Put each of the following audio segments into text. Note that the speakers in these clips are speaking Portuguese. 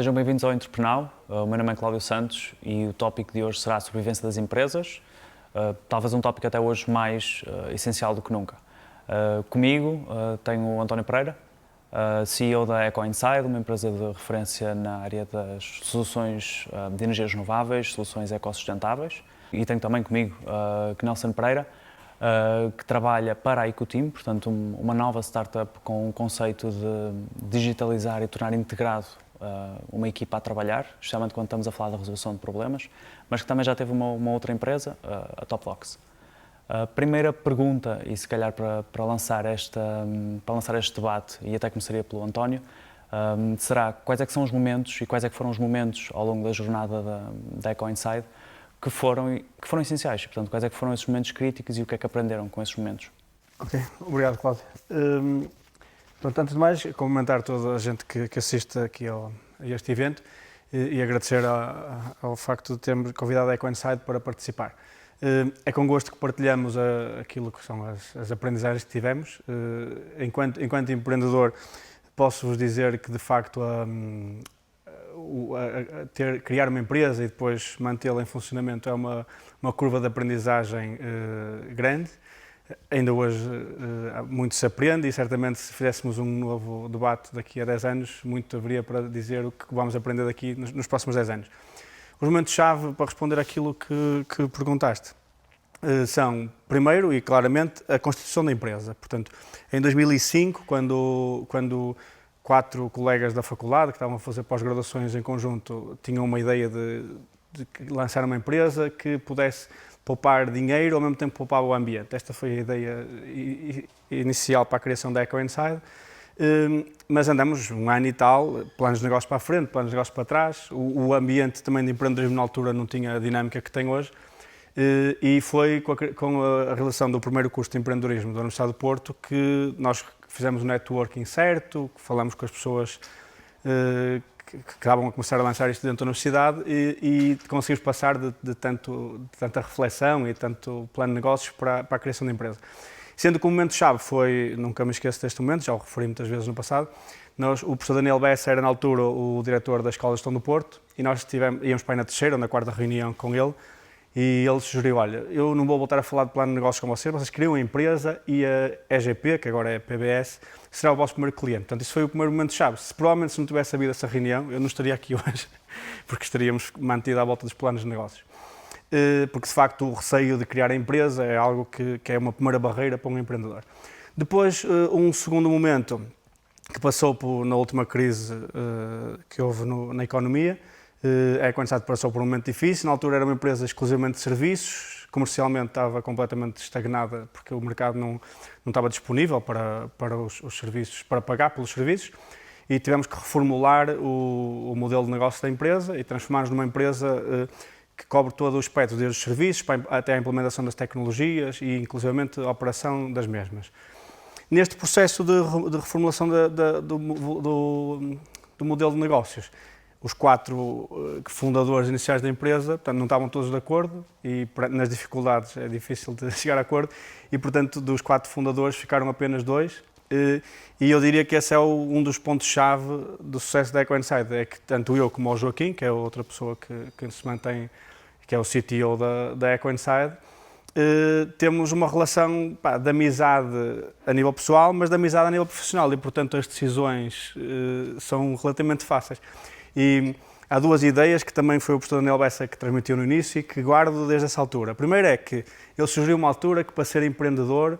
Sejam bem-vindos ao Entrepreneur. O meu nome é Cláudio Santos e o tópico de hoje será a sobrevivência das empresas. Talvez um tópico até hoje mais essencial do que nunca. Comigo tenho o António Pereira, CEO da EcoInside, uma empresa de referência na área das soluções de energias renováveis, soluções ecossustentáveis. E tenho também comigo Nelson Pereira, que trabalha para a EcoTeam, portanto uma nova startup com o conceito de digitalizar e tornar integrado uma equipa a trabalhar, especialmente quando estamos a falar da resolução de problemas, mas que também já teve uma outra empresa, a Topvox. A primeira pergunta, e se calhar para lançar este debate, e até começaria pelo António, será quais é que são os momentos e quais é que foram os momentos ao longo da jornada da EcoInside que foram essenciais, portanto, quais é que foram esses momentos críticos e o que é que aprenderam com esses momentos? Ok, obrigado, Cláudio. Portanto, antes de mais, cumprimentar toda a gente que assiste aqui a este evento e agradecer ao facto de termos convidado a EcoInside para participar. É com gosto que partilhamos aquilo que são as aprendizagens que tivemos. Enquanto empreendedor, posso-vos dizer que, de facto, criar uma empresa e depois mantê-la em funcionamento é uma curva de aprendizagem grande. Ainda hoje muito se aprende e certamente se fizéssemos um novo debate daqui a 10 anos, muito haveria para dizer o que vamos aprender daqui nos próximos 10 anos. Os momentos-chave para responder àquilo que perguntaste são, primeiro e claramente, a constituição da empresa. Portanto, em 2005, quando 4 colegas da faculdade que estavam a fazer pós-graduações em conjunto tinham uma ideia de lançar uma empresa que pudesse poupar dinheiro ao mesmo tempo poupar o ambiente. Esta foi a ideia inicial para a criação da EcoInside, mas andamos um ano e tal, planos de negócio para a frente, planos de negócio para trás, o ambiente também de empreendedorismo na altura não tinha a dinâmica que tem hoje, e foi com a realização do primeiro curso de empreendedorismo da Universidade do Porto que nós fizemos o networking certo, falamos com as pessoas que estavam a começar a lançar isto dentro da universidade e conseguimos passar de tanta reflexão e tanto plano de negócios para a criação da empresa. Sendo que o momento-chave foi, nunca me esqueço deste momento, já o referi muitas vezes no passado, o professor Daniel Bessa era na altura o diretor da Escola de Gestão do Porto e nós íamos para aí na terceira ou na quarta reunião com ele e ele sugeriu, olha, eu não vou voltar a falar de plano de negócios com vocês criam uma empresa e a EGP, que agora é PBS, será o vosso primeiro cliente. Portanto, isso foi o primeiro momento-chave. Provavelmente se não tivesse havido essa reunião, eu não estaria aqui hoje, porque estaríamos mantidos à volta dos planos de negócios. Porque, de facto, o receio de criar a empresa é algo que é uma primeira barreira para um empreendedor. Depois, um segundo momento que passou na última crise que houve na economia, a EcoInside passou por um momento difícil. Na altura era uma empresa exclusivamente de serviços, comercialmente estava completamente estagnada porque o mercado não estava disponível para os serviços, para pagar pelos serviços, e tivemos que reformular o modelo de negócio da empresa e transformar-nos numa empresa que cobre todo o espectro, desde os serviços até a implementação das tecnologias e inclusivamente a operação das mesmas. Neste processo de reformulação do modelo de negócios, os 4 fundadores iniciais da empresa, portanto, não estavam todos de acordo e nas dificuldades é difícil de chegar a acordo e, portanto, dos 4 fundadores ficaram apenas 2 e eu diria que esse é um dos pontos-chave do sucesso da EcoInside, é que tanto eu como o Joaquim, que é outra pessoa que se mantém, que é o CTO da EcoInside, temos uma relação de amizade a nível pessoal, mas de amizade a nível profissional e, portanto, as decisões são relativamente fáceis. E há 2 ideias que também foi o professor Daniel Bessa que transmitiu no início e que guardo desde essa altura. A primeira é que ele sugeriu uma altura que para ser empreendedor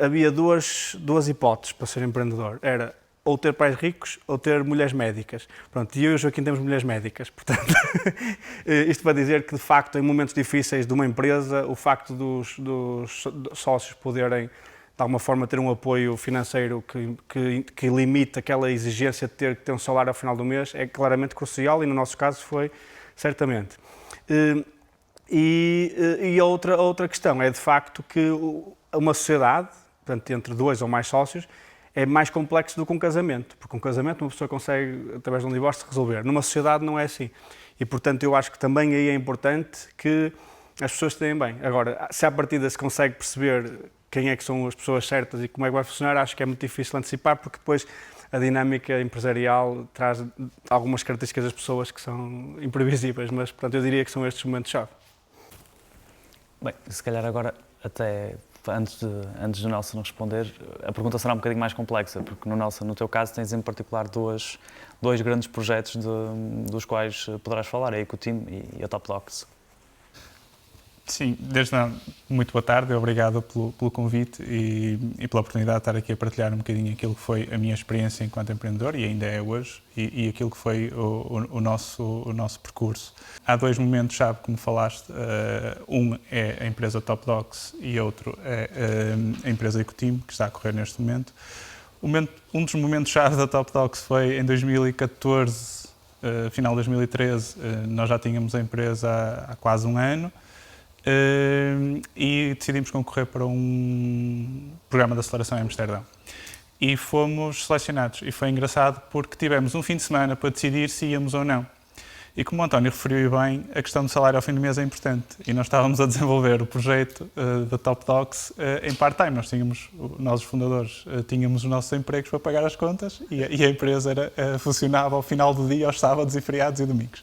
havia duas hipóteses para ser empreendedor. Era ou ter pais ricos ou ter mulheres médicas. Pronto, e eu e o Joaquim temos mulheres médicas, portanto, isto para dizer que, de facto, em momentos difíceis de uma empresa, o facto dos sócios poderem de alguma forma ter um apoio financeiro que limite aquela exigência de ter que ter um salário ao final do mês é claramente crucial e no nosso caso foi certamente. E a outra questão é de facto que uma sociedade, portanto entre 2 ou mais sócios, é mais complexo do que um casamento, porque um casamento uma pessoa consegue, através de um divórcio, resolver. Numa sociedade não é assim. E portanto eu acho que também aí é importante que as pessoas se deem bem. Agora, se à partida se consegue perceber quem é que são as pessoas certas e como é que vai funcionar, acho que é muito difícil antecipar, porque depois a dinâmica empresarial traz algumas características das pessoas que são imprevisíveis, mas portanto eu diria que são estes momentos-chave. Bem, se calhar agora, até antes do Nelson responder, a pergunta será um bocadinho mais complexa, porque no teu caso tens em particular dois grandes projetos dos quais poderás falar, a EcoTeam e a TopDocs. Sim, desde já, muito boa tarde, obrigado pelo convite e pela oportunidade de estar aqui a partilhar um bocadinho aquilo que foi a minha experiência enquanto empreendedor e ainda é hoje, e aquilo que foi o nosso percurso. Há dois momentos-chave, como falaste, um é a empresa TopDocs e outro é a empresa EcoTeam, que está a correr neste momento. Um dos momentos-chave da TopDocs foi em 2014, final de 2013, nós já tínhamos a empresa há quase um ano, e decidimos concorrer para um programa de aceleração em Amsterdão. E fomos selecionados. E foi engraçado porque tivemos um fim de semana para decidir se íamos ou não. E como o António referiu bem, a questão do salário ao fim do mês é importante. E nós estávamos a desenvolver o projeto da TopDocs em part-time. Nós, os fundadores, tínhamos os nossos empregos para pagar as contas e a empresa funcionava ao final do dia, aos sábados e feriados e domingos.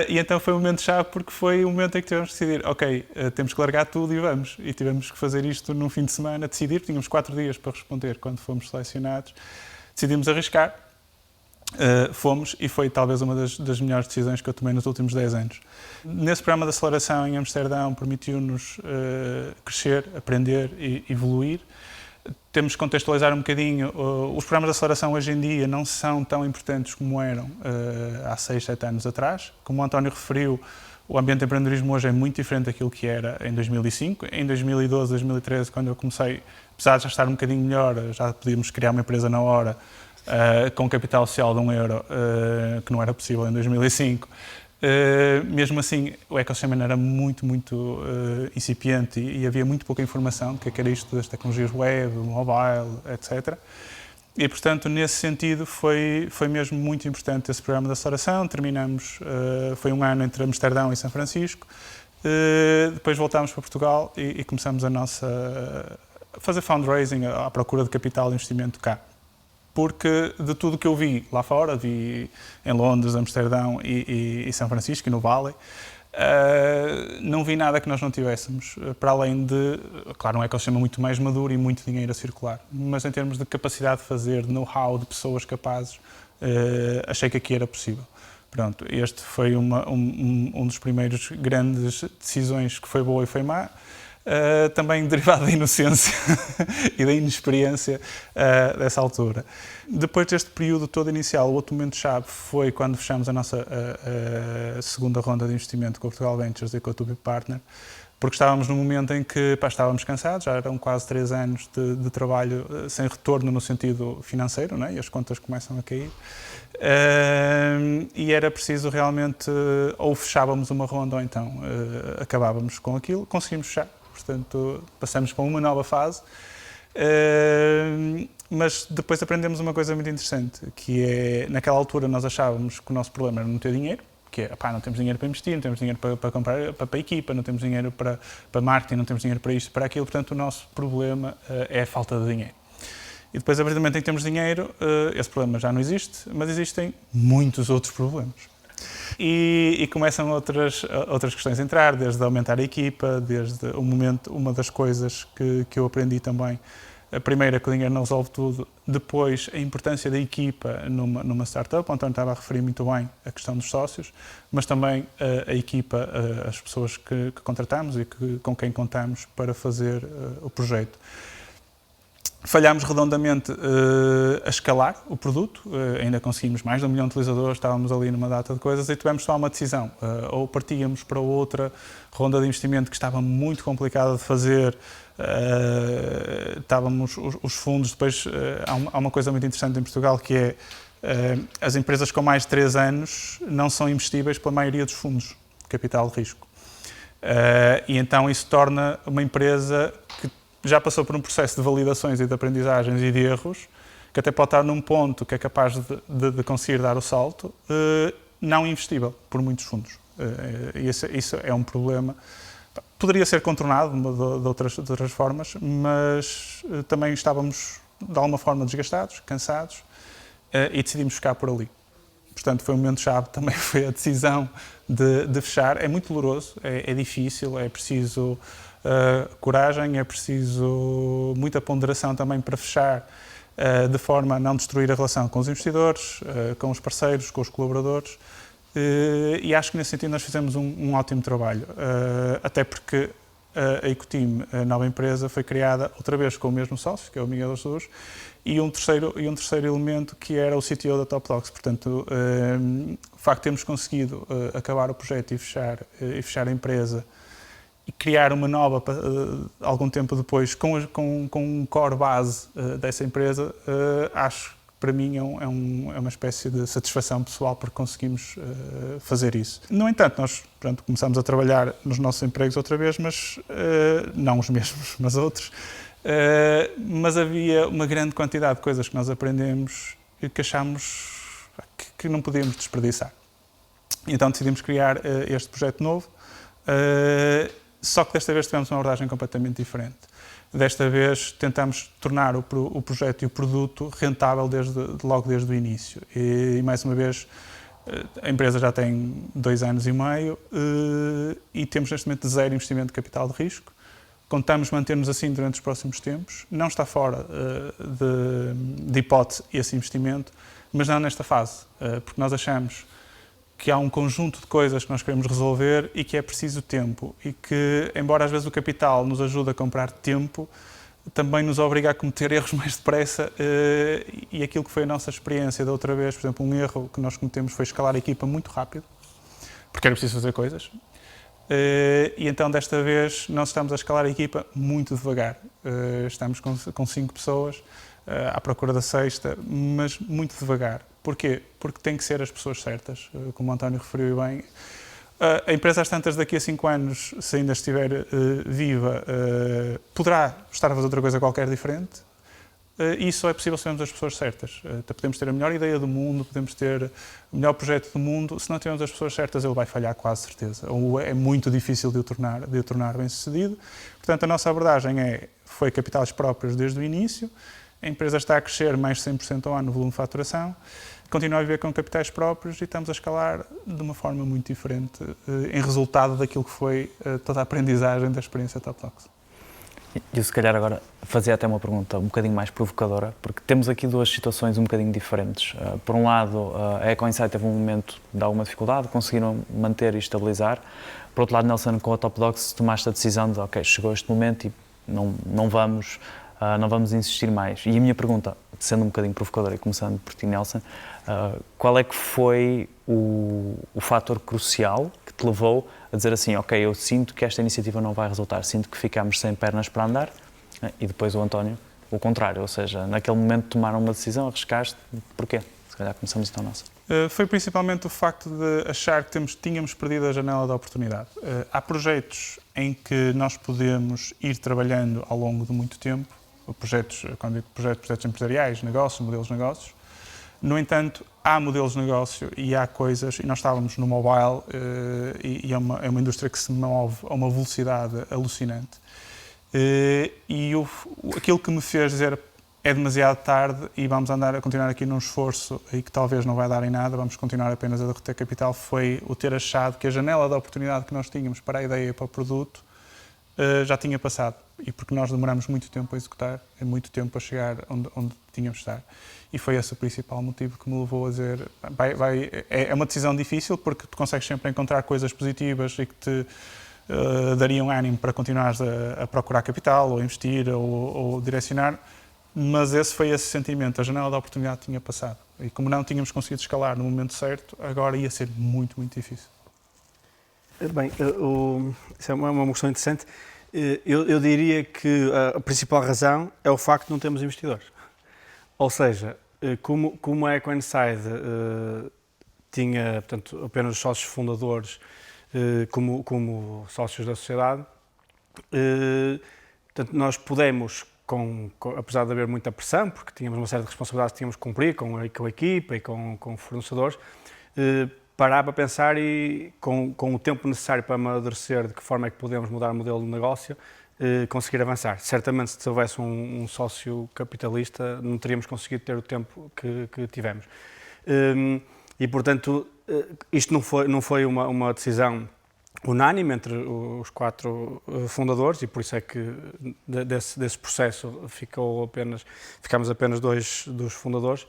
E então foi um momento-chave porque foi o momento em que tivemos de decidir, ok, temos que largar tudo e vamos. E tivemos que fazer isto num fim de semana, decidir, tínhamos 4 dias para responder quando fomos selecionados. Decidimos arriscar, fomos, e foi talvez uma das melhores decisões que eu tomei nos últimos 10 anos. Nesse programa de aceleração em Amsterdão permitiu-nos crescer, aprender e evoluir. Temos que contextualizar um bocadinho, os programas de aceleração hoje em dia não são tão importantes como eram há 6, 7 anos atrás. Como o António referiu, o ambiente de empreendedorismo hoje é muito diferente daquilo que era em 2005. Em 2012, 2013, quando eu comecei, apesar de já estar um bocadinho melhor, já podíamos criar uma empresa na hora, com capital social de €1, que não era possível em 2005. Mesmo assim, o ecossistema era muito incipiente e havia muito pouca informação do que era isto das tecnologias web, mobile, etc. E, portanto, nesse sentido, foi mesmo muito importante esse programa de aceleração. Terminamos, foi um ano entre Amsterdão e São Francisco. Depois voltámos para Portugal e começamos a fazer fundraising, à procura de capital de investimento cá. Porque de tudo que eu vi lá fora, vi em Londres, Amsterdão e São Francisco e no Valley, não vi nada que nós não tivéssemos, para além de, claro, um ecossistema muito mais maduro e muito dinheiro a circular, mas em termos de capacidade de fazer, de know-how, de pessoas capazes, achei que aqui era possível. Pronto, este foi um dos primeiros grandes decisões que foi boa e foi má. Também derivado da inocência e da inexperiência dessa altura. Depois deste período todo inicial, o outro momento-chave foi quando fechamos a nossa segunda ronda de investimento com o Portugal Ventures e com a Tubi Partner, porque estávamos num momento em que estávamos cansados, já eram quase 3 anos de trabalho sem retorno no sentido financeiro, não é? E as contas começam a cair. E era preciso realmente, ou fechávamos uma ronda ou então acabávamos com aquilo. Conseguimos fechar. Portanto, passamos para uma nova fase, mas depois aprendemos uma coisa muito interessante, que é, naquela altura nós achávamos que o nosso problema era não ter dinheiro, que é, não temos dinheiro para investir, não temos dinheiro para comprar para a equipa, não temos dinheiro para marketing, não temos dinheiro para isto, para aquilo, portanto o nosso problema é a falta de dinheiro. E depois, a partir do momento em que temos dinheiro, esse problema já não existe, mas existem muitos outros problemas. E começam outras questões a entrar, desde aumentar a equipa, desde o momento, uma das coisas que eu aprendi também, a primeira, que o dinheiro não resolve tudo, depois a importância da equipa numa startup. O António estava a referir muito bem a questão dos sócios, mas também a equipa, as pessoas que contratamos e com quem contamos para fazer o projeto. Falhámos redondamente a escalar o produto, ainda conseguimos mais de 1 milhão de utilizadores, estávamos ali numa data de coisas e tivemos só uma decisão, ou partíamos para outra ronda de investimento que estava muito complicada de fazer, estávamos os fundos, depois há uma coisa muito interessante em Portugal que é as empresas com mais de 3 anos não são investíveis pela maioria dos fundos de capital de risco. E então isso torna uma empresa que já passou por um processo de validações e de aprendizagens e de erros, que até pode estar num ponto que é capaz de conseguir dar o salto, não investível por muitos fundos. Isso é um problema. Poderia ser contornado de outras formas, mas também estávamos de alguma forma desgastados, cansados, e decidimos ficar por ali. Portanto, foi um momento-chave, também foi a decisão de fechar. É muito doloroso, é difícil, é preciso coragem, é preciso muita ponderação também para fechar, de forma a não destruir a relação com os investidores, com os parceiros, com os colaboradores. E acho que nesse sentido nós fizemos um ótimo trabalho, até porque a Ecoteam, a nova empresa, foi criada outra vez com o mesmo sócio, que é o Miguel Jesus, e um terceiro elemento que era o CTO da Top Dogs. Portanto, o facto de termos conseguido acabar o projeto e fechar a empresa e criar uma nova algum tempo depois com um core base dessa empresa, acho que para mim é uma espécie de satisfação pessoal porque conseguimos fazer isso. No entanto, nós começamos a trabalhar nos nossos empregos outra vez, mas não os mesmos, mas outros. Mas havia uma grande quantidade de coisas que nós aprendemos e que achámos que não podíamos desperdiçar. Então decidimos criar este projeto novo, só que desta vez tivemos uma abordagem completamente diferente. Desta vez tentámos tornar o projeto e o produto rentável logo desde o início. E mais uma vez, a empresa já tem 2 anos e meio e temos neste momento 0 investimento de capital de risco. Contamos manter-nos assim durante os próximos tempos. Não está fora de hipótese esse investimento, mas não nesta fase, porque nós achamos que há um conjunto de coisas que nós queremos resolver e que é preciso tempo. E que, embora às vezes o capital nos ajude a comprar tempo, também nos obriga a cometer erros mais depressa. E aquilo que foi a nossa experiência da outra vez, por exemplo, um erro que nós cometemos foi escalar a equipa muito rápido, porque era preciso fazer coisas. E então, desta vez, nós estamos a escalar a equipa muito devagar. Estamos com 5 pessoas à procura da 6ª, mas muito devagar. Porquê? Porque tem que ser as pessoas certas, como o António referiu bem. A empresa, às tantas, daqui a 5 anos, se ainda estiver viva, poderá estar a fazer outra coisa qualquer diferente. E isso só é possível se tivermos as pessoas certas. Podemos ter a melhor ideia do mundo, podemos ter o melhor projeto do mundo, se não tivermos as pessoas certas, ele vai falhar quase certeza. Ou é muito difícil de o tornar bem sucedido. Portanto, a nossa abordagem foi capitais próprios desde o início. A empresa está a crescer mais de 100% ao ano no volume de faturação. Continua a viver com capitais próprios e estamos a escalar de uma forma muito diferente em resultado daquilo que foi toda a aprendizagem da experiência Top Dogs. Eu, se calhar, agora fazia até uma pergunta um bocadinho mais provocadora, porque temos aqui 2 situações um bocadinho diferentes. Por um lado, a EcoInsight teve um momento de alguma dificuldade, conseguiram manter e estabilizar. Por outro lado, Nelson, com a Top Dogs, tomaste a decisão de, ok, chegou este momento e não vamos insistir mais. E a minha pergunta, sendo um bocadinho provocadora e começando por ti, Nelson, qual é que foi o fator crucial que te levou a dizer assim, ok, eu sinto que esta iniciativa não vai resultar, sinto que ficamos sem pernas para andar, e depois o António, o contrário, ou seja, naquele momento tomaram uma decisão, arriscaste, porquê? Se calhar começamos então a nossa. Foi principalmente o facto de achar que tínhamos perdido a janela da oportunidade. Há projetos em que nós podemos ir trabalhando ao longo de muito tempo, quando digo projetos empresariais, negócios, modelos de negócios. No entanto, há modelos de negócio e há coisas, e nós estávamos no mobile e é uma indústria que se move a uma velocidade alucinante. E aquilo que me fez dizer é demasiado tarde e vamos a continuar aqui num esforço e que talvez não vai dar em nada, vamos continuar apenas a derreter capital, foi o ter achado que a janela da oportunidade que nós tínhamos para a ideia e para o produto já tinha passado. E porque nós demoramos muito tempo a executar, muito tempo a chegar onde tínhamos de estar. E foi esse o principal motivo que me levou a dizer, é uma decisão difícil porque tu consegues sempre encontrar coisas positivas e que te dariam ânimo para continuares a procurar capital, ou investir, ou direcionar, mas foi esse sentimento, a janela da oportunidade tinha passado. E como não tínhamos conseguido escalar no momento certo, agora ia ser muito, muito difícil. Bem, isso é uma questão interessante. Eu diria que a principal razão é o facto de não termos investidores. Ou seja, como a EcoInsight tinha, portanto, apenas os sócios fundadores como sócios da sociedade, portanto, nós pudemos, apesar de haver muita pressão, porque tínhamos uma série de responsabilidades que tínhamos que cumprir com a equipa e com fornecedores, parar para pensar e, com o tempo necessário para amadurecer de que forma é que podemos mudar o modelo de negócio, conseguir avançar. Certamente, se houvesse um sócio capitalista, não teríamos conseguido ter o tempo que tivemos. E, portanto, isto não foi uma decisão unânime entre os 4 fundadores, e por isso é que desse processo ficámos apenas 2 dos fundadores,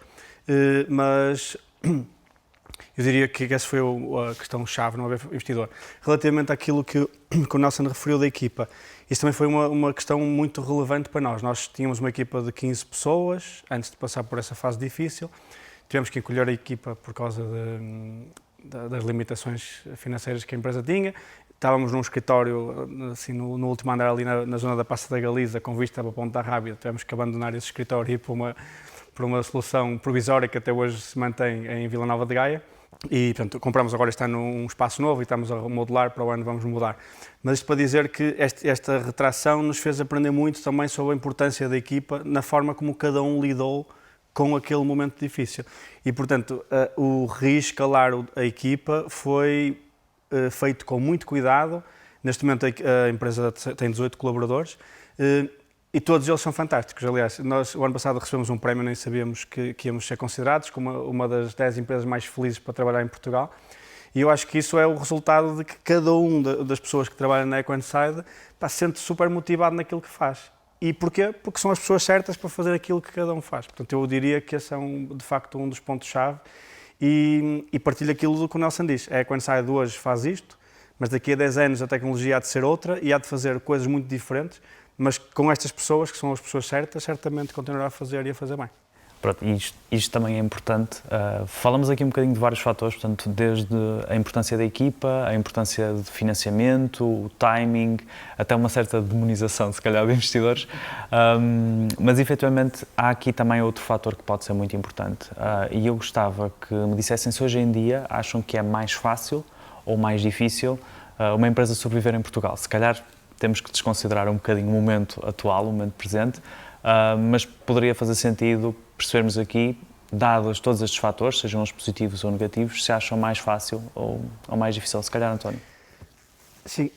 mas eu diria que essa foi a questão-chave, não haver investidor. Relativamente àquilo que o Nelson referiu da equipa, isso também foi uma questão muito relevante para nós. Nós tínhamos uma equipa de 15 pessoas, antes de passar por essa fase difícil. Tivemos que encolher a equipa por causa das limitações financeiras que a empresa tinha. Estávamos num escritório, assim, no último andar ali na zona da Praça da Galiza, com vista para a Ponta Rábida. Tivemos que abandonar esse escritório e ir para uma solução provisória que até hoje se mantém em Vila Nova de Gaia. E, portanto, compramos agora este ano um espaço novo e estamos a remodelar, para o ano vamos mudar. Mas isto para dizer que esta retração nos fez aprender muito também sobre a importância da equipa, na forma como cada um lidou com aquele momento difícil. E, portanto, o reescalar a equipa foi feito com muito cuidado. Neste momento a empresa tem 18 colaboradores e todos eles são fantásticos. Aliás, nós o ano passado recebemos um prémio, nem sabíamos que íamos ser considerados como uma das 10 empresas mais felizes para trabalhar em Portugal. E eu acho que isso é o resultado de que cada das pessoas que trabalham na EcoInside se sente super motivado naquilo que faz. E porquê? Porque são as pessoas certas para fazer aquilo que cada um faz. Portanto, eu diria que esse é, de facto, um dos pontos-chave. E partilho aquilo do que o Nelson diz. A EcoInside hoje faz isto, mas daqui a 10 anos a tecnologia há de ser outra e há de fazer coisas muito diferentes, mas com estas pessoas, que são as pessoas certas, certamente continuará a fazer e a fazer bem. Pronto, isto também é importante. Falamos aqui um bocadinho de vários fatores, portanto, desde a importância da equipa, a importância de financiamento, o timing, até uma certa demonização, se calhar, de investidores. Mas, efetivamente, há aqui também outro fator que pode ser muito importante. E eu gostava que me dissessem se hoje em dia acham que é mais fácil ou mais difícil uma empresa sobreviver em Portugal. Se calhar temos que desconsiderar um bocadinho o momento atual, o momento presente, mas poderia fazer sentido percebermos aqui, dados todos estes fatores, sejam eles positivos ou negativos, se acham mais fácil ou mais difícil. Se calhar, António. Sim,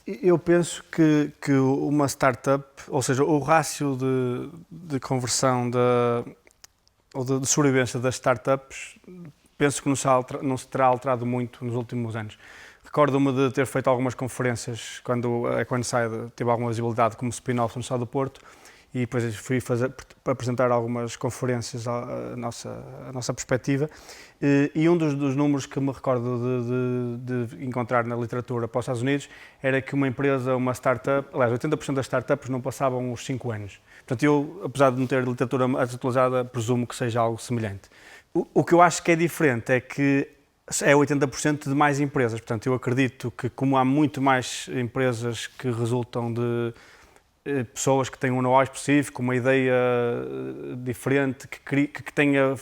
eu penso que uma startup, ou seja, o rácio de conversão ou de sobrevivência das startups, penso que não se terá alterado muito nos últimos anos. Recordo-me de ter feito algumas conferências quando a EcoInside teve alguma visibilidade como spin-off no Estado do Porto, e depois fui para apresentar algumas conferências a nossa perspectiva. E um dos números que me recordo de encontrar na literatura para os Estados Unidos era que uma empresa, uma startup, aliás, 80% das startups não passavam os 5 anos. Portanto, eu, apesar de não ter literatura atualizada, presumo que seja algo semelhante. O que eu acho que é diferente é que é 80% de mais empresas. Portanto, eu acredito que, como há muito mais empresas que resultam de pessoas que têm um know-how específico, uma ideia diferente, que tenha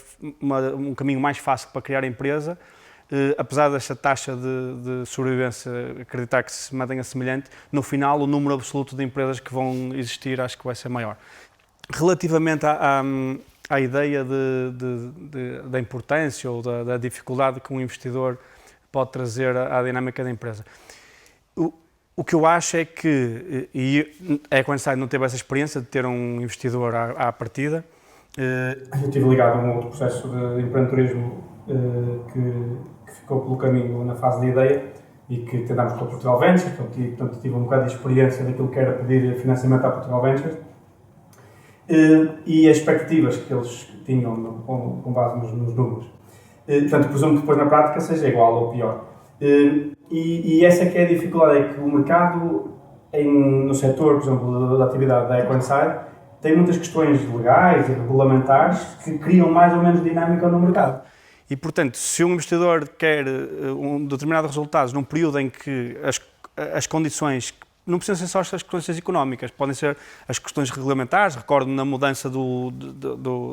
um caminho mais fácil para criar a empresa, apesar desta taxa de sobrevivência, acreditar que se mantenha semelhante, no final o número absoluto de empresas que vão existir acho que vai ser maior. Relativamente à ideia da importância ou da dificuldade que um investidor pode trazer à dinâmica da empresa, o que eu acho é que, e a EcoInside não teve essa experiência de ter um investidor à partida. Eu estive ligado a um outro processo de empreendedorismo que ficou pelo caminho na fase de ideia e que tentámos com a Portugal Ventures, portanto tive um bocado de experiência daquilo que era pedir financiamento à Portugal Ventures e as expectativas que eles tinham com base nos números. Portanto, presumo que depois na prática seja igual ou pior. E essa que é a dificuldade, é que o mercado no setor, por exemplo, da atividade da EcoInside, tem muitas questões legais e regulamentares que criam mais ou menos dinâmica no mercado. E, portanto, se um investidor quer um determinado resultado num período em que as condições, não precisam ser só as questões económicas, podem ser as questões regulamentares. Recordo na mudança do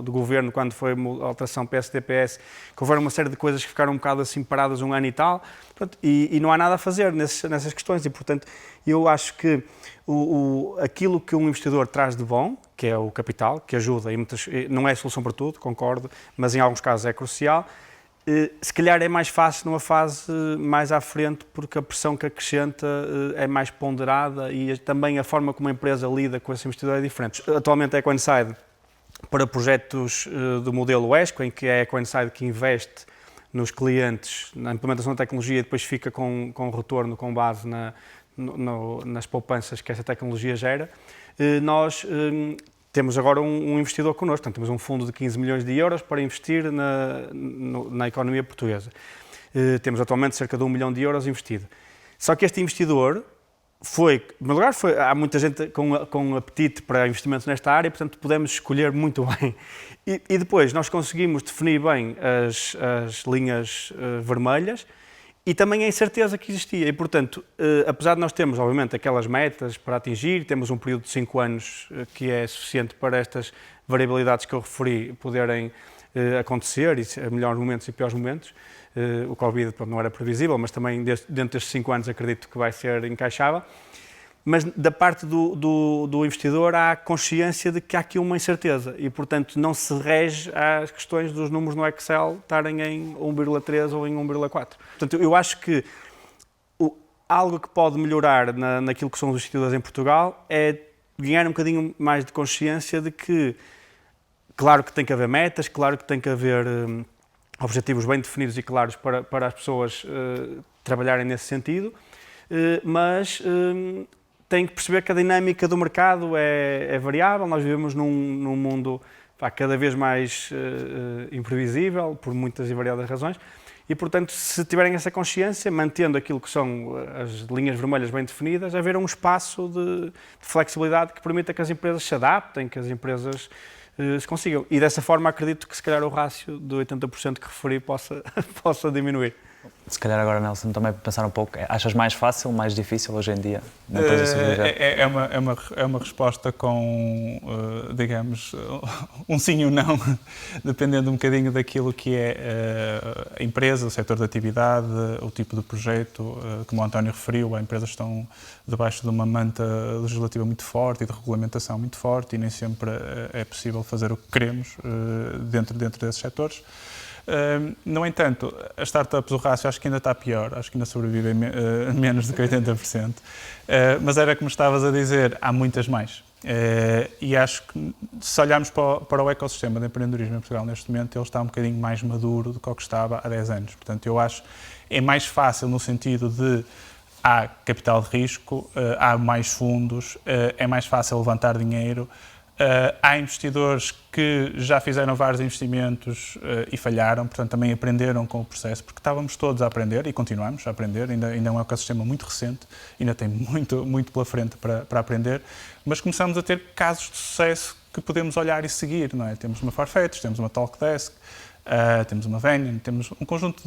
governo, quando foi a alteração PSD-PS, que houveram uma série de coisas que ficaram um bocado assim paradas um ano e tal, portanto, e não há nada a fazer nessas questões. E, portanto, eu acho que aquilo que um investidor traz de bom, que é o capital, que ajuda, não é a solução para tudo, concordo, mas em alguns casos é crucial, Se calhar é mais fácil numa fase mais à frente, porque a pressão que acrescenta é mais ponderada e também a forma como a empresa lida com esse investidor é diferente. Atualmente a Ecoinside, para projetos do modelo ESCO, em que é a Ecoinside que investe nos clientes, na implementação da tecnologia e depois fica com retorno com base nas poupanças que essa tecnologia gera, nós temos agora um investidor connosco, portanto, temos um fundo de 15 milhões de euros para investir na economia portuguesa. Temos atualmente cerca de 1 milhão de euros investido. Só que este investidor em primeiro lugar, há muita gente com apetite para investimentos nesta área, portanto podemos escolher muito bem. E depois nós conseguimos definir bem as linhas vermelhas e também a incerteza que existia. E, portanto, apesar de nós termos, obviamente, aquelas metas para atingir, temos um período de 5 anos que é suficiente para estas variabilidades que eu referi poderem acontecer, e melhores momentos e piores momentos. O Covid não era previsível, mas também dentro destes 5 anos acredito que vai ser encaixável. Mas da parte do investidor há consciência de que há aqui uma incerteza e, portanto, não se rege às questões dos números no Excel estarem em 1,3 ou em 1,4. Portanto, eu acho que algo que pode melhorar naquilo que são os investidores em Portugal é ganhar um bocadinho mais de consciência de que, claro que tem que haver metas, claro que tem que haver objetivos bem definidos e claros para as pessoas trabalharem nesse sentido, mas tem que perceber que a dinâmica do mercado é variável. Nós vivemos num mundo cada vez mais imprevisível, por muitas e variadas razões, e, portanto, se tiverem essa consciência, mantendo aquilo que são as linhas vermelhas bem definidas, haver um espaço de flexibilidade que permita que as empresas se adaptem, que as empresas se consigam. E dessa forma acredito que se calhar o rácio de 80% que referi possa diminuir. Se calhar agora, Nelson, também para pensar um pouco, achas mais fácil, mais difícil hoje em dia uma empresa sobreviver? É uma resposta com, digamos, um sim ou não, dependendo um bocadinho daquilo que é a empresa, o setor de atividade, o tipo de projeto. Como o António referiu, as empresas estão debaixo de uma manta legislativa muito forte e de regulamentação muito forte e nem sempre é possível fazer o que queremos dentro desses setores. No entanto, as startups, o rácio acho que ainda está pior, acho que ainda sobrevivem menos do que 80%, mas era como estavas a dizer, há muitas mais. E acho que se olharmos para o ecossistema de empreendedorismo em Portugal neste momento, ele está um bocadinho mais maduro do que o que estava há 10 anos. Portanto, eu acho que é mais fácil no sentido de há capital de risco, há mais fundos, é mais fácil levantar dinheiro. Há investidores que já fizeram vários investimentos e falharam, portanto também aprenderam com o processo, porque estávamos todos a aprender e continuamos a aprender, ainda é um ecossistema muito recente, ainda tem muito pela frente para aprender, mas começamos a ter casos de sucesso que podemos olhar e seguir, não é? Temos uma Farfetch, temos uma Talkdesk, temos uma Venian, temos um conjunto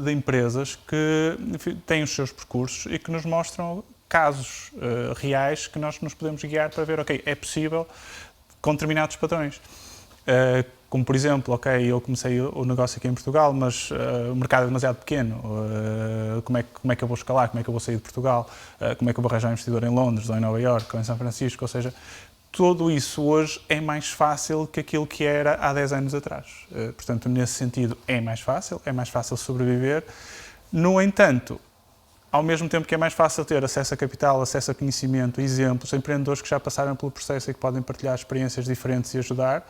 de empresas que têm os seus percursos e que nos mostram casos reais que nós nos podemos guiar para ver, ok, é possível com determinados padrões. Como, por exemplo, eu comecei o negócio aqui em Portugal, mas o mercado é demasiado pequeno. Como é que eu vou escalar? Como é que eu vou sair de Portugal? Como é que eu vou arranjar um investidor em Londres, ou em Nova Iorque, ou em São Francisco? Ou seja, tudo isso hoje é mais fácil que aquilo que era há 10 anos atrás. Portanto, nesse sentido, é mais fácil sobreviver. No entanto, ao mesmo tempo que é mais fácil ter acesso a capital, acesso a conhecimento, exemplos, empreendedores que já passaram pelo processo e que podem partilhar experiências diferentes e ajudar,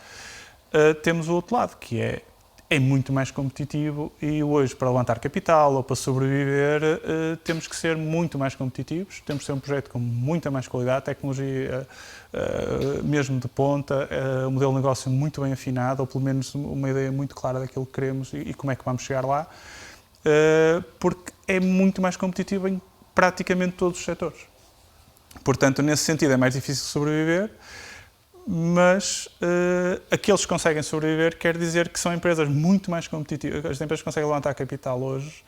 temos o outro lado, que é muito mais competitivo e hoje, para levantar capital ou para sobreviver, temos que ser muito mais competitivos, temos que ter um projeto com muita mais qualidade, tecnologia mesmo de ponta, um modelo de negócio muito bem afinado, ou pelo menos uma ideia muito clara daquilo que queremos e como é que vamos chegar lá, porque é muito mais competitivo em praticamente todos os setores. Portanto, nesse sentido, é mais difícil sobreviver, mas aqueles que conseguem sobreviver quer dizer que são empresas muito mais competitivas. As empresas que conseguem levantar capital hoje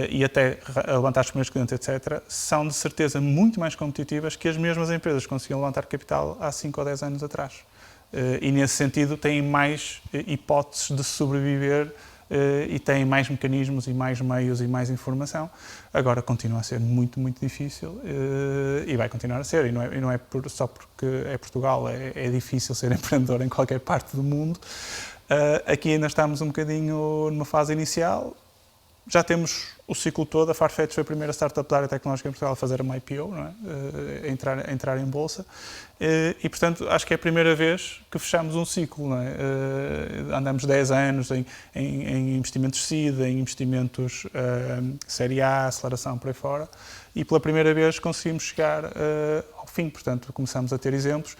e até levantar os primeiros clientes, etc., são de certeza muito mais competitivas que as mesmas empresas que conseguiam levantar capital há 5 ou 10 anos atrás. E, nesse sentido, têm mais hipóteses de sobreviver e têm mais mecanismos e mais meios e mais informação. Agora continua a ser muito difícil e vai continuar a ser. E não é só porque é Portugal, é difícil ser empreendedor em qualquer parte do mundo. Aqui ainda estamos um bocadinho numa fase inicial. Já temos o ciclo todo. A Farfetch foi a primeira startup da área tecnológica em Portugal a fazer uma IPO, não é? Entrar em bolsa. E, portanto, acho que é a primeira vez que fechamos um ciclo. Não é? Andamos 10 anos em investimentos seed, em investimentos série A, aceleração por aí fora, e pela primeira vez conseguimos chegar ao fim. Portanto, começamos a ter exemplos.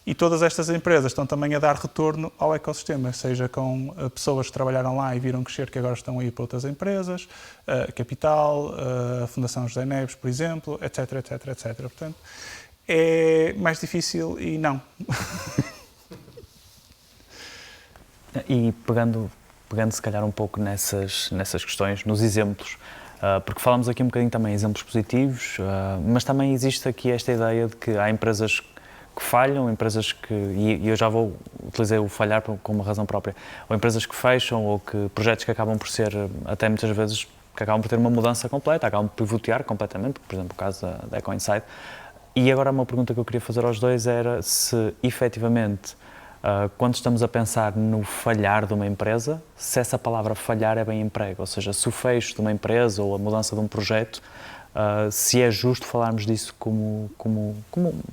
E todas estas empresas estão também a dar retorno ao ecossistema, seja com pessoas que trabalharam lá e viram crescer, que agora estão a ir para outras empresas, Capital, a Fundação José Neves, por exemplo, etc, etc, etc. Portanto, é mais difícil e não. E pegando se calhar um pouco nessas questões, nos exemplos, porque falamos aqui um bocadinho também de exemplos positivos, mas também existe aqui esta ideia de que há empresas que falham, empresas que, e eu já utilizei o falhar como uma razão própria, ou empresas que fecham, ou que projetos que acabam por ser, até muitas vezes, que acabam por ter uma mudança completa, acabam por pivotear completamente, por exemplo, o caso da Eco Insight. E agora uma pergunta que eu queria fazer aos dois era se, efetivamente, quando estamos a pensar no falhar de uma empresa, se essa palavra falhar é bem emprego, ou seja, se o fecho de uma empresa ou a mudança de um projeto, se é justo falarmos disso como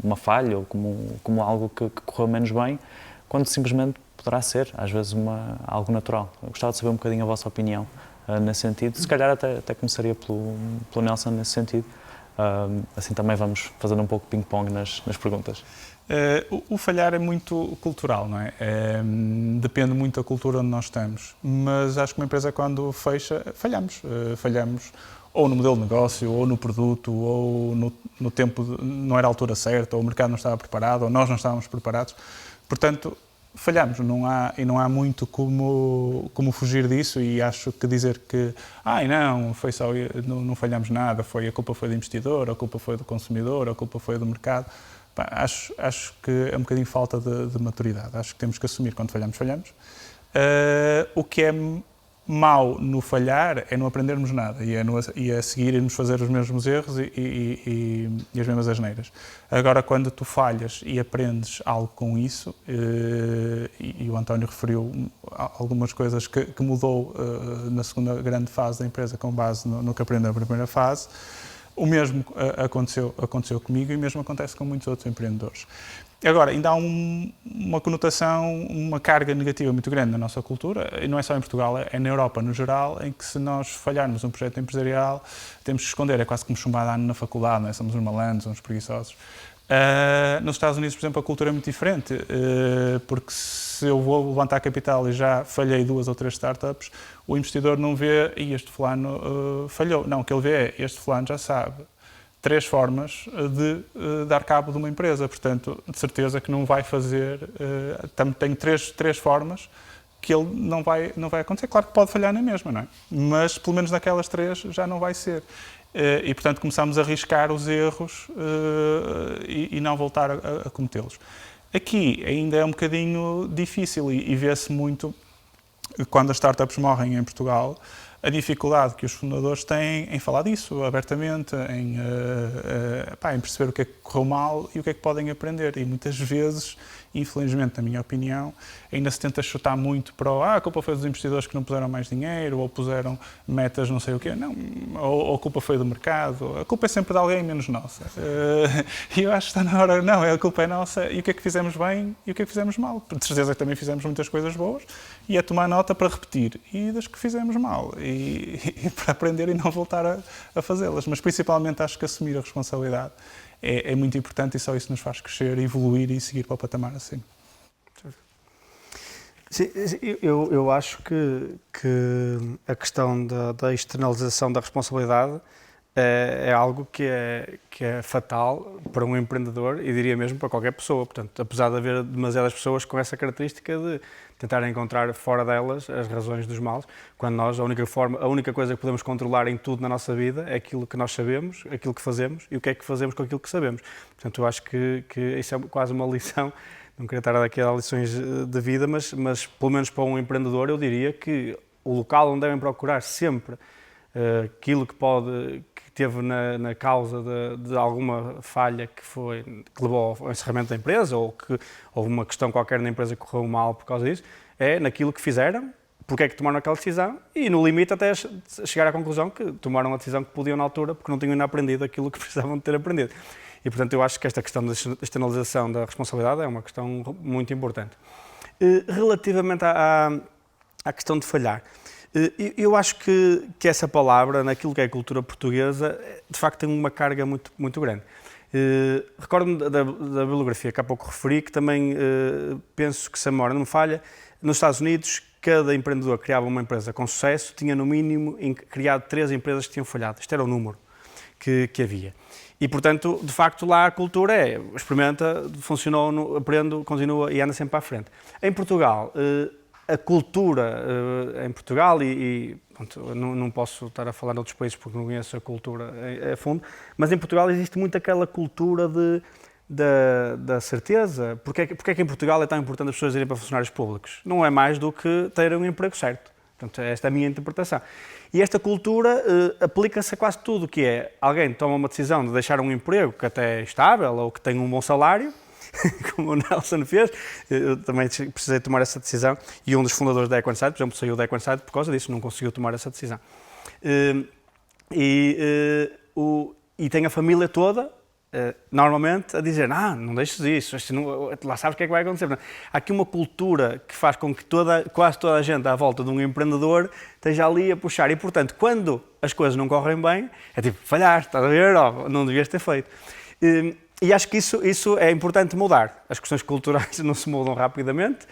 uma falha ou como algo que correu menos bem, quando simplesmente poderá ser, às vezes, algo natural. Eu gostava de saber um bocadinho a vossa opinião nesse sentido. Se calhar até começaria pelo Nelson nesse sentido. Assim também vamos fazendo um pouco de ping-pong nas perguntas. O falhar é muito cultural, não é? Depende muito da cultura onde nós estamos. Mas acho que uma empresa, quando fecha, falhamos. Falhamos ou no modelo de negócio, ou no produto, ou no tempo, não era a altura certa, ou o mercado não estava preparado, ou nós não estávamos preparados. Portanto, falhamos, não há muito como fugir disso, e acho que dizer que não falhamos nada, a culpa foi do investidor, a culpa foi do consumidor, a culpa foi do mercado. Acho que é um bocadinho falta de maturidade. Acho que temos que assumir quando falhamos. O que é mau no falhar é não aprendermos nada e a seguir irmos fazer os mesmos erros e as mesmas asneiras. Agora, quando tu falhas e aprendes algo com isso, e o António referiu algumas coisas que mudou na segunda grande fase da empresa com base no que aprendeu na primeira fase, o mesmo aconteceu comigo e o mesmo acontece com muitos outros empreendedores. Agora, ainda há uma conotação, uma carga negativa muito grande na nossa cultura, e não é só em Portugal, é na Europa no geral, em que se nós falharmos um projeto empresarial, temos que esconder, é quase como chumbado ano na faculdade, não é? Somos uns malandros, uns preguiçosos. Nos Estados Unidos, por exemplo, a cultura é muito diferente, porque se eu vou levantar capital e já falhei 2 ou 3 startups, o investidor não vê, e este fulano falhou. Não, o que ele vê é, este fulano já sabe 3 formas de dar cabo de uma empresa, portanto, de certeza que não vai fazer, tem 3 formas que ele não vai acontecer. Claro que pode falhar na mesma, não é? Mas pelo menos naquelas 3 já não vai ser. E portanto começamos a arriscar os erros e não voltar a cometê-los. Aqui ainda é um bocadinho difícil e vê-se muito, quando as startups morrem em Portugal, a dificuldade que os fundadores têm em falar disso abertamente, em perceber o que é que correu mal e o que é que podem aprender. E muitas vezes, infelizmente, na minha opinião, ainda se tenta chutar muito para a culpa foi dos investidores que não puseram mais dinheiro, ou puseram metas não sei o quê. Não, ou a culpa foi do mercado. A culpa é sempre de alguém, menos nossa. E eu acho que está na hora, não, a culpa é nossa, e o que é que fizemos bem e o que é que fizemos mal. De certeza que também fizemos muitas coisas boas, e é tomar nota para repetir, e das que fizemos mal, e para aprender e não voltar a fazê-las. Mas principalmente acho que assumir a responsabilidade é muito importante, e só isso nos faz crescer, evoluir e seguir para o patamar assim. Sim, eu acho que a questão da externalização da responsabilidade é algo que é fatal para um empreendedor, e diria mesmo para qualquer pessoa. Portanto, apesar de haver demasiadas pessoas com essa característica de tentar encontrar fora delas as razões dos males, quando nós, a única coisa que podemos controlar em tudo na nossa vida é aquilo que nós sabemos, aquilo que fazemos e o que é que fazemos com aquilo que sabemos. Portanto, eu acho que isso é quase uma lição. Não queria estar aqui a dar lições de vida, mas pelo menos para um empreendedor eu diria que o local onde devem procurar sempre aquilo que teve na causa de alguma falha que levou ao encerramento da empresa, ou que houve uma questão qualquer na empresa que correu mal por causa disso, é naquilo que fizeram, porque é que tomaram aquela decisão e, no limite, até chegar à conclusão que tomaram a decisão que podiam na altura porque não tinham ainda aprendido aquilo que precisavam de ter aprendido. E, portanto, eu acho que esta questão da externalização da responsabilidade é uma questão muito importante. Relativamente à questão de falhar, eu acho que essa palavra, naquilo que é a cultura portuguesa, de facto tem uma carga muito grande. Recordo-me da bibliografia que há pouco referi, que também penso que, se a memória não me falha, nos Estados Unidos, cada empreendedor que criava uma empresa com sucesso tinha, no mínimo, criado 3 empresas que tinham falhado. Este era o número que havia. E, portanto, de facto, lá a cultura é experimenta, funcionou, aprende, continua e anda sempre para a frente. Em Portugal, a cultura em Portugal, pronto, não posso estar a falar de outros países porque não conheço a cultura a fundo, mas em Portugal existe muito aquela cultura da certeza. Porque é que em Portugal é tão importante as pessoas irem para funcionários públicos? Não é mais do que terem um emprego certo. Portanto, esta é a minha interpretação. E esta cultura aplica-se a quase tudo, que é alguém toma uma decisão de deixar um emprego que até é estável ou que tem um bom salário, como o Nelson fez. Eu também precisei tomar essa decisão e um dos fundadores da Equenside, por exemplo, saiu da Equenside por causa disso, não conseguiu tomar essa decisão. E tem a família toda, normalmente, a dizer, não deixes isso, lá sabes o que é que vai acontecer. Há aqui uma cultura que faz com que quase toda a gente à volta de um empreendedor esteja ali a puxar. E, portanto, quando as coisas não correm bem, é tipo, falhaste, estás a ver? Não devias ter feito. E acho que isso é importante mudar. As questões culturais não se mudam rapidamente.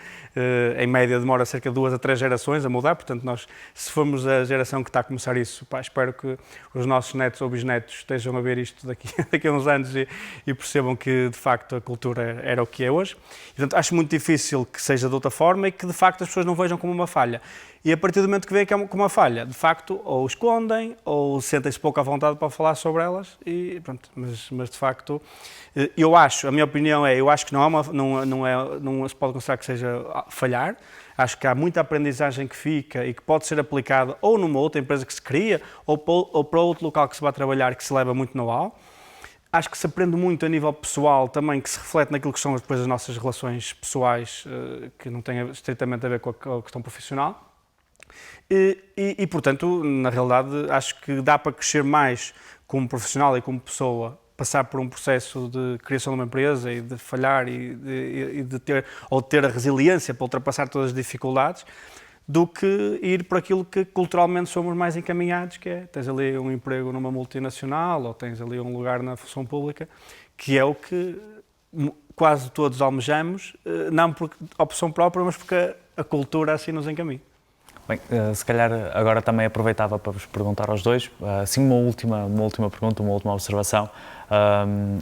Em média demora cerca de 2 a 3 gerações a mudar, portanto nós, se formos a geração que está a começar isso, espero que os nossos netos ou bisnetos estejam a ver isto daqui a uns anos e percebam que de facto a cultura era o que é hoje. E, portanto, acho muito difícil que seja de outra forma e que de facto as pessoas não vejam como uma falha. E a partir do momento que veem como uma falha, de facto, ou escondem, ou sentem-se pouco à vontade para falar sobre elas, e pronto. Mas de facto, eu acho, a minha opinião eu acho que não se pode considerar que seja falhar. Acho que há muita aprendizagem que fica e que pode ser aplicada ou numa outra empresa que se cria, ou para outro local que se vai trabalhar, que se leva muito know-how. Acho que se aprende muito a nível pessoal também, que se reflete naquilo que são depois as nossas relações pessoais, que não têm estritamente a ver com a questão profissional. E, portanto, na realidade, acho que dá para crescer mais como profissional e como pessoa, passar por um processo de criação de uma empresa e de falhar e de ter a resiliência para ultrapassar todas as dificuldades, do que ir por aquilo que culturalmente somos mais encaminhados, que é, tens ali um emprego numa multinacional ou tens ali um lugar na função pública, que é o que quase todos almejamos, não por opção própria, mas porque a cultura assim nos encaminha. Bem, se calhar agora também aproveitava para vos perguntar aos dois, assim uma última pergunta, uma última observação.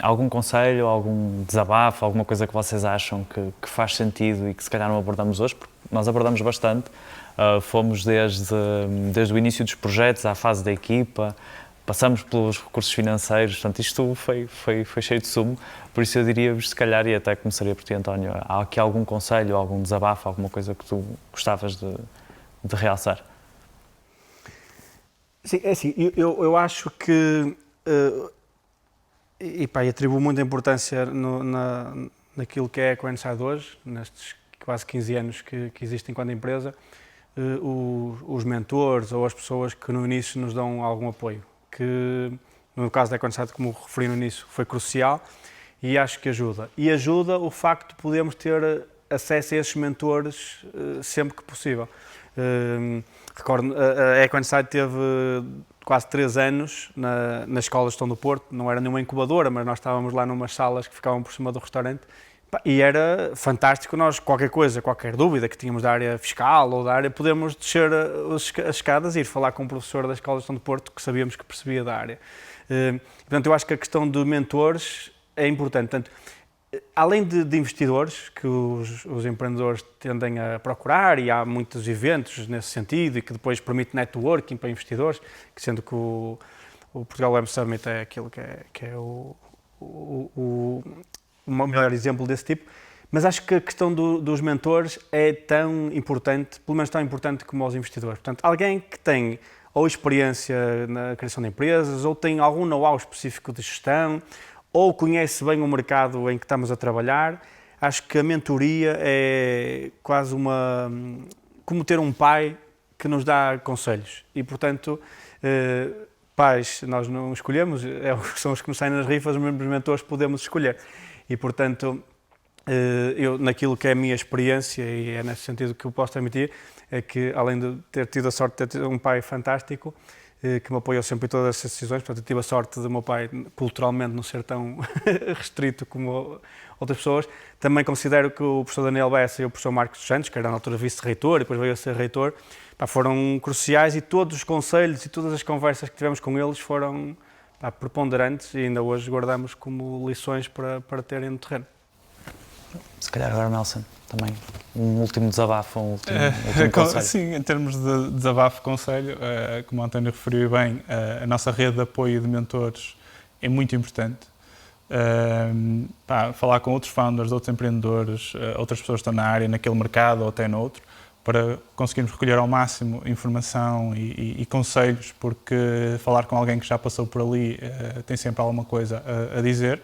Algum conselho, algum desabafo, alguma coisa que vocês acham que faz sentido e que se calhar não abordamos hoje, porque nós abordamos bastante, fomos desde o início dos projetos à fase da equipa, passamos pelos recursos financeiros, portanto isto foi cheio de sumo, por isso eu diria-vos, se calhar, e até começaria por ti, António, há aqui algum conselho, algum desabafo, alguma coisa que tu gostavas de realçar? Sim, é assim, eu acho que, e atribuo muita importância naquilo que é a Equenside hoje, nestes quase 15 anos que existe enquanto empresa, os mentores ou as pessoas que no início nos dão algum apoio, que no caso da Equenside, como referi no início, foi crucial e acho que ajuda. E ajuda o facto de podermos ter acesso a esses mentores sempre que possível. Recordo, a Equenside teve quase 3 anos na Escola de Gestão do Porto, não era nenhuma incubadora, mas nós estávamos lá numas salas que ficavam por cima do restaurante e era fantástico nós, qualquer dúvida que tínhamos da área fiscal ou da área, podemos descer as escadas e ir falar com um professor da Escola de Gestão do Porto que sabíamos que percebia da área. Portanto, eu acho que a questão de mentores é importante. Portanto, além de investidores, que os empreendedores tendem a procurar, e há muitos eventos nesse sentido, e que depois permite networking para investidores, que sendo que o Portugal Web Summit é aquilo que é o melhor exemplo desse tipo, mas acho que a questão dos mentores é tão importante, pelo menos tão importante como os investidores. Portanto, alguém que tem ou experiência na criação de empresas, ou tem algum know-how específico de gestão, ou conhece bem o mercado em que estamos a trabalhar, acho que a mentoria é quase como ter um pai que nos dá conselhos e, portanto, pais nós não escolhemos, são os que nos saem nas rifas, os mesmos mentores podemos escolher. E, portanto, eu, naquilo que é a minha experiência, e é nesse sentido que eu posso transmitir, é que, além de ter tido a sorte de ter um pai fantástico, que me apoiou sempre em todas essas decisões, portanto, eu tive a sorte de meu pai, culturalmente, não ser tão restrito como outras pessoas. Também considero que o professor Daniel Bessa e o professor Marcos dos Santos, que era na altura vice-reitor e depois veio a ser reitor, foram cruciais, e todos os conselhos e todas as conversas que tivemos com eles foram preponderantes, e ainda hoje guardamos como lições para terem no terreno. Se calhar agora, Nelson, também um último desabafo, um último conselho. Sim, em termos de desabafo, conselho, como o António referiu bem, a nossa rede de apoio e de mentores é muito importante. Falar com outros founders, outros empreendedores, outras pessoas que estão na área, naquele mercado ou até noutro, para conseguirmos recolher ao máximo informação e conselhos, porque falar com alguém que já passou por ali tem sempre alguma coisa a dizer.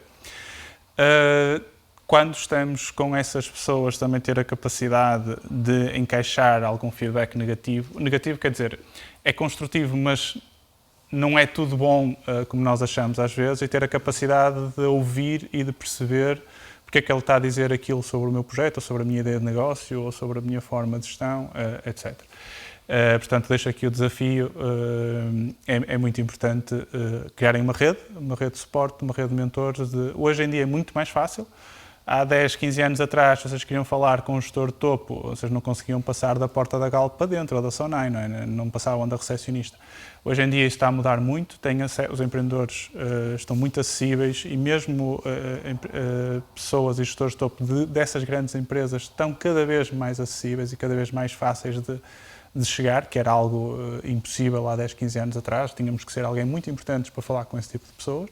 Quando estamos com essas pessoas, também ter a capacidade de encaixar algum feedback negativo. Negativo quer dizer, é construtivo, mas não é tudo bom como nós achamos às vezes, e ter a capacidade de ouvir e de perceber porque é que ele está a dizer aquilo sobre o meu projeto, ou sobre a minha ideia de negócio, ou sobre a minha forma de gestão, etc. Portanto, deixo aqui o desafio, é muito importante criarem uma rede de suporte, uma rede de mentores. Hoje em dia é muito mais fácil. Há 10, 15 anos atrás, vocês queriam falar com um gestor de topo, vocês não conseguiam passar da porta da Galp para dentro, ou da Sonai, não passavam da recepcionista. Hoje em dia isso está a mudar muito, os empreendedores estão muito acessíveis, e mesmo pessoas e gestores de topo dessas grandes empresas estão cada vez mais acessíveis e cada vez mais fáceis de chegar, que era algo impossível há 10, 15 anos atrás. Tínhamos que ser alguém muito importante para falar com esse tipo de pessoas.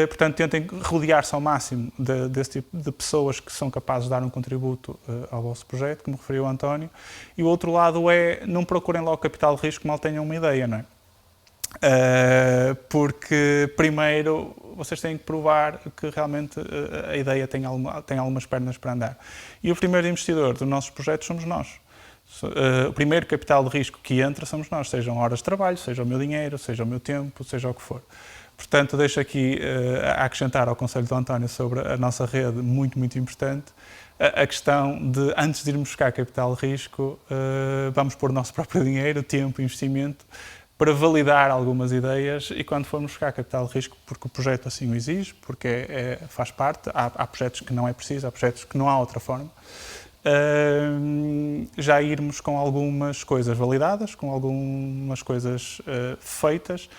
Portanto, tentem rodear-se ao máximo desse tipo de pessoas que são capazes de dar um contributo ao vosso projeto, como referiu o António. E o outro lado é, não procurem logo capital de risco, mal tenham uma ideia, não é? Porque primeiro vocês têm que provar que realmente a ideia tem algumas pernas para andar. E o primeiro investidor dos nossos projetos somos nós. O primeiro capital de risco que entra somos nós, sejam horas de trabalho, seja o meu dinheiro, seja o meu tempo, seja o que for. Portanto, deixo aqui a acrescentar ao conselho do António sobre a nossa rede, muito, muito importante, a questão de, antes de irmos buscar capital de risco, vamos pôr o nosso próprio dinheiro, tempo, investimento, para validar algumas ideias, e quando formos buscar capital de risco, porque o projeto assim o exige, porque faz parte, há projetos que não é preciso, há projetos que não há outra forma, já irmos com algumas coisas validadas, com algumas coisas feitas,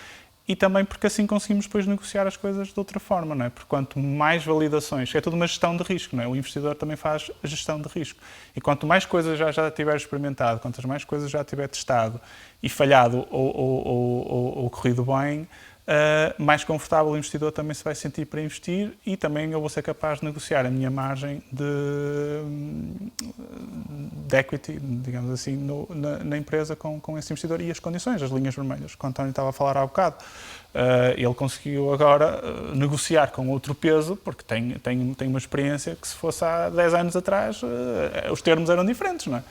e também porque assim conseguimos depois negociar as coisas de outra forma, não é? Porque quanto mais validações, é tudo uma gestão de risco, não é? O investidor também faz a gestão de risco. E quanto mais coisas já tiver experimentado, quantas mais coisas já tiver testado e falhado ou corrido bem, mais confortável o investidor também se vai sentir para investir, e também eu vou ser capaz de negociar a minha margem de equity, digamos assim, na empresa com esse investidor, e as condições, as linhas vermelhas, que o António estava a falar há bocado. Ele conseguiu agora negociar com outro peso, porque tem uma experiência que, se fosse há 10 anos atrás, os termos eram diferentes, não é?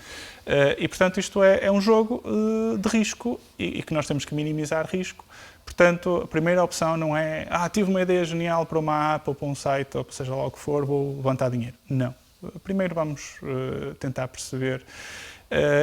E, portanto, isto é um jogo de risco, e que nós temos que minimizar risco. Portanto, a primeira opção não é tive uma ideia genial para uma app ou para um site, ou seja lá o que for, vou levantar dinheiro. Não. Primeiro vamos tentar perceber,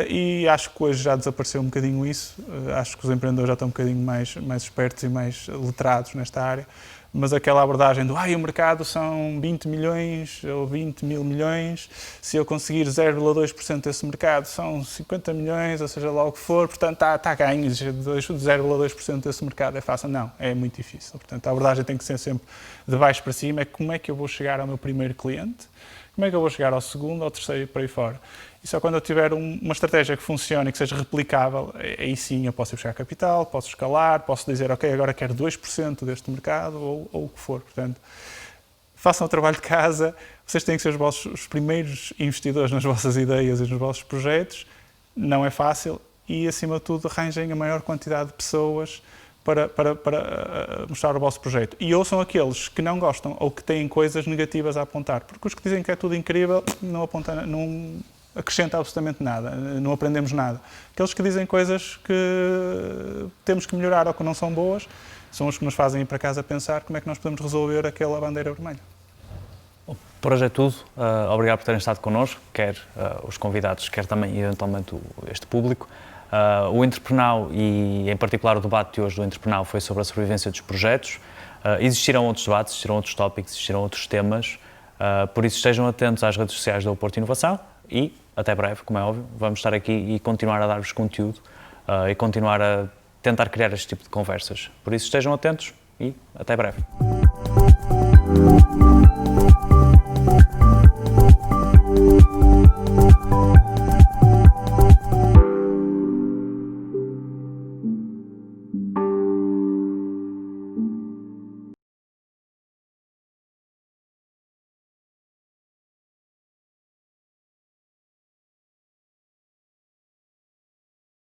e acho que hoje já desapareceu um bocadinho isso. Acho que os empreendedores já estão um bocadinho mais espertos e mais letrados nesta área, mas aquela abordagem do o mercado são 20 milhões ou 20 mil milhões, se eu conseguir 0,2% desse mercado são 50 milhões, ou seja lá o que for, portanto está ganho, 0,2% desse mercado é fácil. Não, é muito difícil. Portanto, a abordagem tem que ser sempre de baixo para cima, é como é que eu vou chegar ao meu primeiro cliente, como é que eu vou chegar ao segundo, ao terceiro e por aí fora. E só quando eu tiver uma estratégia que funcione e que seja replicável, aí sim eu posso ir buscar capital, posso escalar, posso dizer, ok, agora quero 2% deste mercado, ou o que for. Portanto, façam o trabalho de casa, vocês têm que ser os primeiros investidores nas vossas ideias e nos vossos projetos. Não é fácil, e acima de tudo arranjem a maior quantidade de pessoas para mostrar o vosso projeto. E ouçam aqueles que não gostam ou que têm coisas negativas a apontar, porque os que dizem que é tudo incrível não acrescenta absolutamente nada, não aprendemos nada. Aqueles que dizem coisas que temos que melhorar ou que não são boas, são os que nos fazem ir para casa pensar como é que nós podemos resolver aquela bandeira vermelha. Por hoje é tudo. Obrigado por terem estado connosco, quer os convidados, quer também, eventualmente, este público. O Entrepreneur e, em particular, o debate de hoje do Entrepreneur foi sobre a sobrevivência dos projetos. Existirão outros debates, existirão outros tópicos, existirão outros temas. Por isso, estejam atentos às redes sociais da Oporto Inovação e, até breve, como é óbvio, vamos estar aqui e continuar a dar-vos conteúdo e continuar a tentar criar este tipo de conversas. Por isso, estejam atentos e até breve.